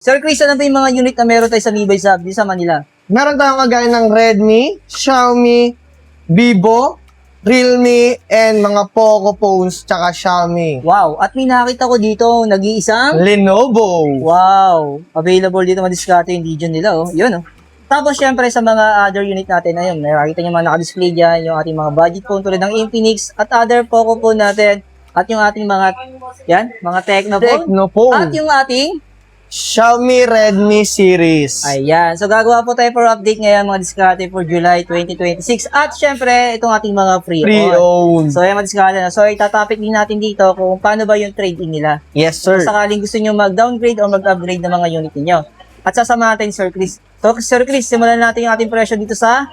Sir Chris, ano ba yung mga unit na meron tayo sa Mibay Sab sa Manila? Meron tayong kagaya ng Redmi, Xiaomi, Vivo, Realme, and mga Poco phones, tsaka Xiaomi. Wow, at may nakita ko dito, nag-iisang? Lenovo. Wow, available dito madiskarte yung Legion nila, oh. Yun, oh. Tapos, syempre, sa mga other unit natin, ayun, nakikita nyo mga naka-display dyan, yung ating mga budget phone tulad ng Infinix at other Poco phone natin, at yung ating mga, yan, mga Tecno phone, Tecnophone. at yung ating, Xiaomi Redmi series. ayan. So, gagawa po tayo for update ngayon, mga diskarte for July 2026. At, syempre, itong ating mga pre-owned. Pre-owned. So, ayan, mga diskarte na. So, itatopic din natin dito kung paano ba yung trade-in nila. Yes, Kung sir. sakaling gusto nyo mag-downgrade o mag-upgrade ng mga unit niyo. At sasama natin, Sir Chris. So, Sir Chris, simulan natin yung ating presyo dito sa...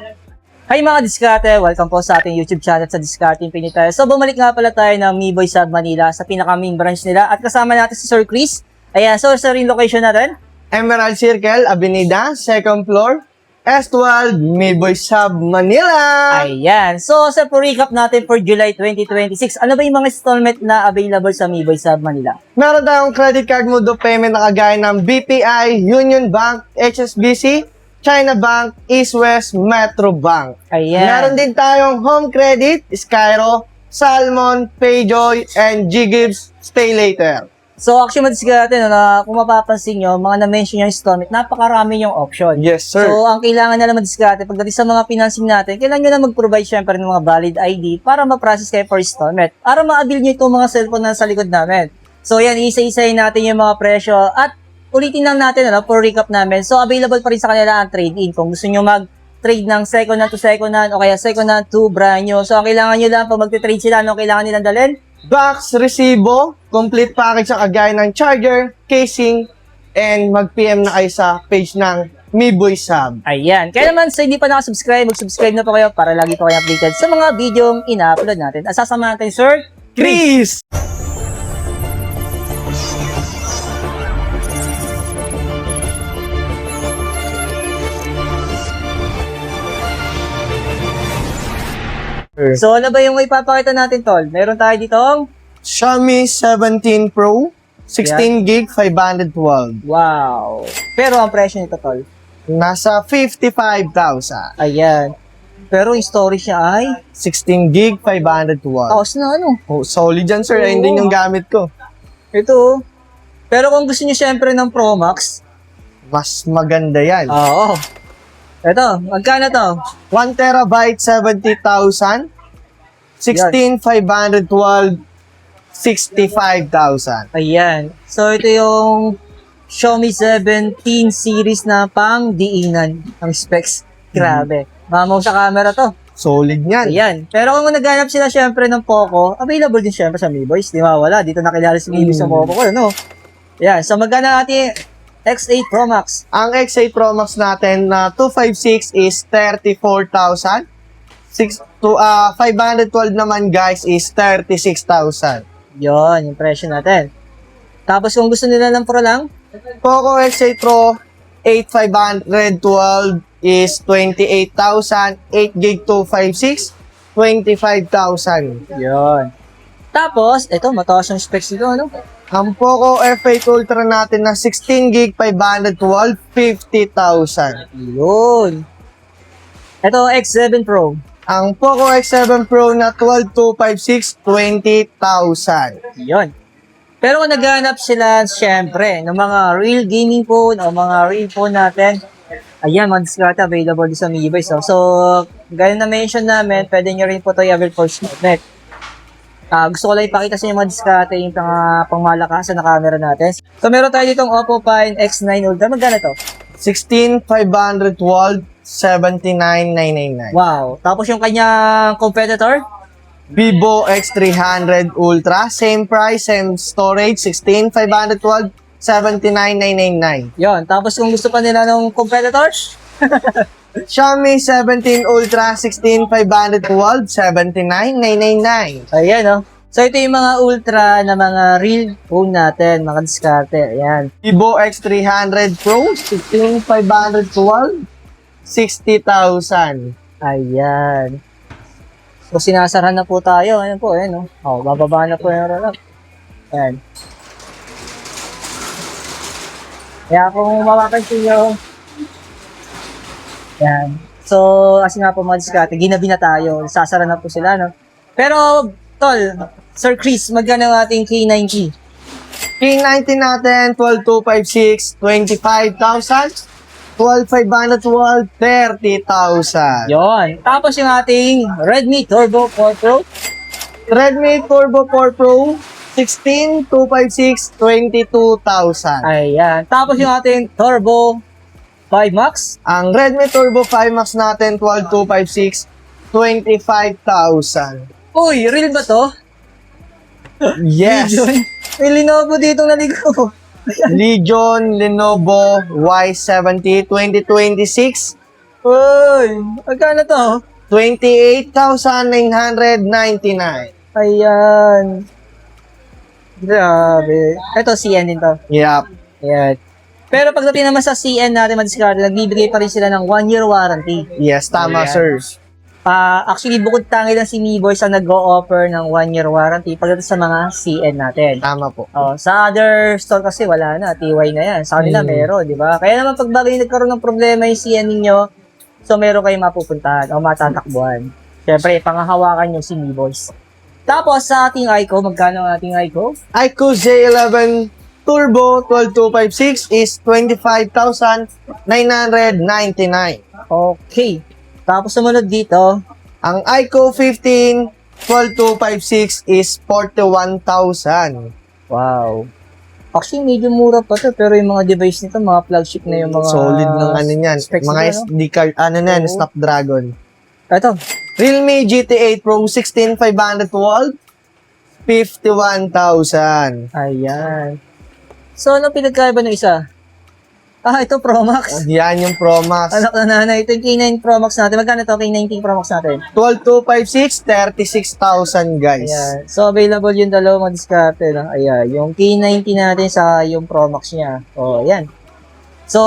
Hi mga diskarte! Welcome po sa ating YouTube channel sa Discarding Pinitay. So, bumalik nga pala tayo ng Miboy Sab Manila sa pinaka-main branch nila. At kasama natin si Sir Chris. Ayan, so, sir, yung location natin? Emerald Circle, Avenida, 2nd floor, S12, Miboy Sab, Manila. Ayan. So, sir, for recap natin for July 2026, ano ba yung mga installment na available sa Miboy Sab Manila? Meron tayong credit card mode of payment na kagaya ng BPI, Union Bank, HSBC, China Bank, East West, Metro Bank. Ayan. Meron din tayong home credit, Skyro, Salmon, Payjoy, and G-Gibbs, Stay Later. So, actually, madiskarte na kung mapapansin nyo, mga na-mention yung installment, napakarami yung option. Yes, sir. So, ang kailangan na lang madiskarte, pagdating sa mga financing natin, kailangan nyo na mag-provide syempre ng mga valid ID para ma-process kayo for installment. Para ma-avail nyo itong mga cellphone na sa likod namin. So, yan, isa-isahin natin yung mga presyo at ulitin lang natin for recap namin. So, available pa rin sa kanila ang trade-in. Kung gusto nyo mag-trade ng second hand to second hand o kaya second hand to brand new. So, ang kailangan nyo lang, pag mag-trade sila, anong kailangan nilang dalhin? Box, resibo, complete package sa kagaya ng charger, casing, and mag-PM na kayo sa page ng Miboy Sab. Ayan. Kaya naman, sa hindi pa nakasubscribe, mag-subscribe na po kayo para lagi po kayo updated sa mga videong ina-upload natin. At sasama natin, Sir Chris! So, ano ba yung ipapakita natin, Tol? Meron tayo ditong, Xiaomi 17 Pro, 16 gig, 512. wow. Pero ang presyo nito, Tol, Nasa 55,000. ayan. Pero yung storage niya ay, 16 gig, 512. taos na ano. Oh, solid yan, sir. Ayun din yung gamit ko. Ito, pero kung gusto niyo syempre ng Pro Max, Mas maganda yan. oo. Ito, magkano to? 1 terabyte, 70,000. 16, 512, 65,000. Ayan. So, ito yung Xiaomi 17 series na pang diinan ang specs. Grabe. Mamaw sa camera to. Solid yan. Ayan. Pero kung naghanap sila syempre ng Poco, available din syempre sa Mi Boys. Di mawala. Dito nakilala si Mi Boys sa Poco ko, ano? Ayan. So, magkano natin X8 Pro Max? Ang X8 Pro Max natin na 256 is 34,000. 512 naman guys is 36,000. Yon, yung presyo natin. Tapos kung gusto nila ng Pro lang, Poco X8 Pro 8512 is 28,000. 8 gig 256, 25,000. yon. Tapos, ito, mataas yung specs nito, ano? Ang Poco F8 Ultra natin na 16 gig 512, 50,000. Yun. Ito, X7 Pro. Ang Poco X7 Pro na 12256, 20,000. Yun. Pero kung naghanap sila, syempre, ng mga real gaming phone o mga real phone natin, ayan, mga diskarte available din sa Mi Boys. So, gaya na mention namin, pwede nyo rin po ito i-avail for Snapnet. Gusto ko lang ipakita sa inyo mga diskarte yung pangmalakasan na camera natin. So, meron tayo ditong Oppo Find X9 Ultra. Magkano to? 16, 512, 79,999. Wow. Tapos yung kanyang competitor, Vivo X300 Ultra, same price, same storage, 16, 512, 79,999. yon. Tapos kung gusto pa nila ng competitors, Xiaomi 17 Ultra, 16, 512, 79,999. ayan, oh. So, ito yung mga ultra na mga real phone natin, mga diskarte. Ayan. Vivo X300 Pro, 16, 512, 60,000. Ayan. So, sinasara na po tayo. Ayan po, ayan, oh. Oh, bababa na po yung roll-up. Ayan. Kaya kung mapapansin nyo, yan. So, kasi nga po mga diskarte, ginabi na tayo. Sasara na po sila, no? Pero, tol, Sir Chris, magkano ang ating K90? K90 natin, 12,256, 25,000. 12,512, 30,000. Yon. Tapos yung ating Redmi Turbo 4 Pro. Redmi Turbo 4 Pro, 16,256, 22,000. Ayan. Tapos yung ating Turbo 5 Max. Ang Redmi Turbo 5 Max natin, 12,256, 25,000. Uy, real ba to? Yes! Yun. May Lenovo dito naligo. Legion Lenovo Y70 2026, Uy, magkano to? 28,999. Ayan. Grabe. Ito, CN din to. Yup. Ayan. Pero pagdating naman sa CN natin, madiskarte, nagbibigay pa rin sila ng 1-year warranty. Yes, tama, Ayan. sir. Actually, bukod tangi lang si Mi Boys ang nag-o-offer ng 1-year warranty pagdating sa mga CN natin. Tama po. Sa other store kasi wala na, TY na yan. Sa kanila meron, di ba? Kaya naman pag bagay nagkaroon ng problema yung CN ninyo, so meron kayong mapupuntahan o matatakbuhan. Siyempre, pangahawakan nyo si Mi Boys. Tapos sa ating iCo, magkano ang ating iCo? iQOO J11 Turbo 12256 is 25,999. Okay. Tapos sumunod dito, Ang iQOO 15 12256 is 41,000. wow. Actually, medyo mura pa to, pero yung mga device nito, mga flagship na yung mga Solid ng ano niyan. specs Mga nito, no? SD card, ano na yan, Oo. Snapdragon. Ito, Realme GT8 Pro 16512, 51,000. ayan. So, ano pinagkaiba ng isa? Ito Pro Max. Yan yung Pro Max. Anak na nanay, ito yung K9 Pro Max natin. Magkano to K19 Pro Max natin? 12256, 36,000 guys. Ayan. So, available yung dalawang diskarte. No? Ayan. Yung K90 natin sa yung Pro Max niya. Ayan. So,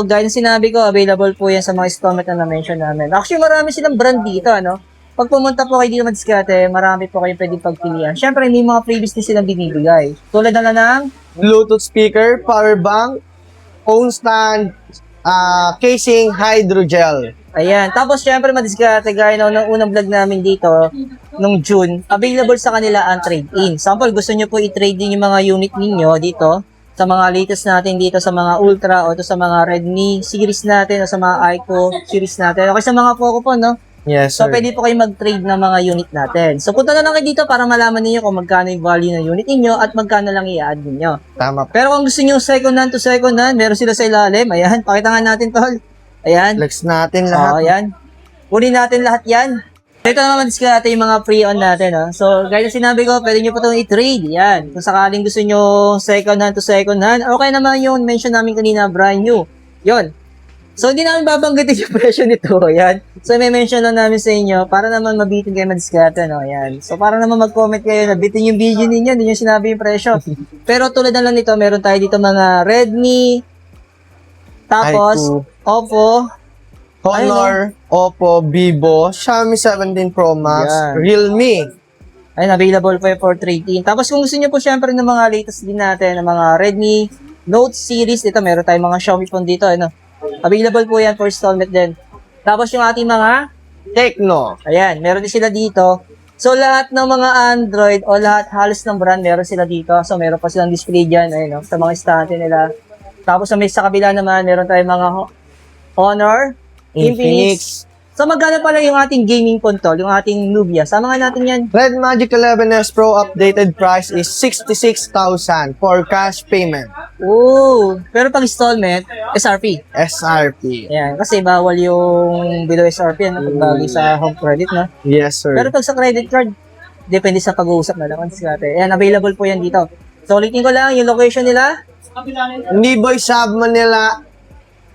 gaya ng sinabi ko, available po yan sa mga installment na na-mention namin. Actually, marami silang brand dito, ano? Pag pumunta po kayo dito madiskarte, marami po kayo pwedeng pagpilian. Siyempre, may mga freebies din silang binibigay. Tulad na lang ng Bluetooth speaker, power bank, phone stand, casing, hydrogel. ayan. Tapos, syempre, madiskarte, gaya ng unang vlog namin dito, nung June, available sa kanila ang trade-in. Sample, gusto nyo po i-trade in yung mga unit ninyo dito, sa mga latest natin dito, sa mga Ultra, o to sa mga Redmi series natin, o sa mga iQOO series natin, o sa mga Poco po, no? Yes, So, sir. pwede po kayo mag-trade ng mga unit natin. So, punta na lang kayo dito para malaman niyo kung magkano yung value ng unit niyo at magkano lang i-add niyo. Tama. Pero kung gusto niyo second hand to second hand, meron sila sa ilalim. Ayan, pakita nga natin, tol. Ayan. Flex natin Oo, lahat. ayan. Kunin natin lahat yan. Ito naman diskarte yung mga pre-on natin. No? So, gaya na sinabi ko, pwede nyo po itong i-trade. Yan. Kung sakaling gusto nyo second hand to second hand, okay naman yung mention namin kanina, brand new. Yon. So, hindi namin babanggitin yung presyo nito. Yan. So, may mention lang namin sa inyo para naman mabitin kayo madiskarte. No? Yan. So, para naman mag-comment kayo, nabitin yung video ninyo, hindi nyo sinabi yung presyo. Pero tulad na lang nito, meron tayo dito mga Redmi, tapos, iQOO, Oppo, Honor, Oppo, Vivo, Xiaomi 17 Pro Max, Yan. Realme. Ayun, available po yung for trading. Tapos kung gusto niyo po syempre ng mga latest din natin, ng mga Redmi Note series, dito meron tayong mga Xiaomi phone dito, ano. Available po yan for installment din. Tapos yung ating mga, Tecno. ayan, meron din sila dito. So lahat ng mga Android o lahat halos ng brand meron sila dito. So meron pa silang display dyan, ayun, no, sa mga estante nila. Tapos sa kabila naman, meron tayong mga Honor, Infinix. So magkano pala yung ating gaming console, yung ating Nubia? Sama nga natin yan. Red Magic 11S Pro updated price is 66,000 for cash payment. Oo, pero pag installment, SRP. SRP. Ayan, kasi bawal yung below SRP, ano, pag bagay sa home credit, no? Yes, sir. Pero pag sa credit card, depende sa pag-uusap na lang. Ayan, available po yan dito. So, ulitin ko lang, yung location nila, Niboy Sab Manila,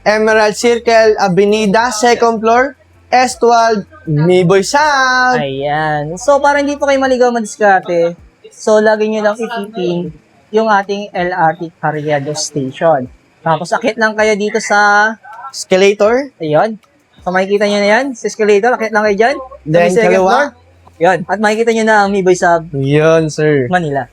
Emerald Circle, Avenida, 2nd floor, S12, Niboy Sab. ayan. So, para hindi po kayo maligaw madiskarte, so, lagi nyo lang ipipin yung ating LRT Carriedo Station. Tapos, akit lang kayo dito sa, Escalator. ayun. So, makikita nyo na yan, sa escalator, akit lang kayo dyan. Sa Then, may second kaliwa. floor. Yun. At makikita nyo na ang Miboy sa Yun, sir. Manila.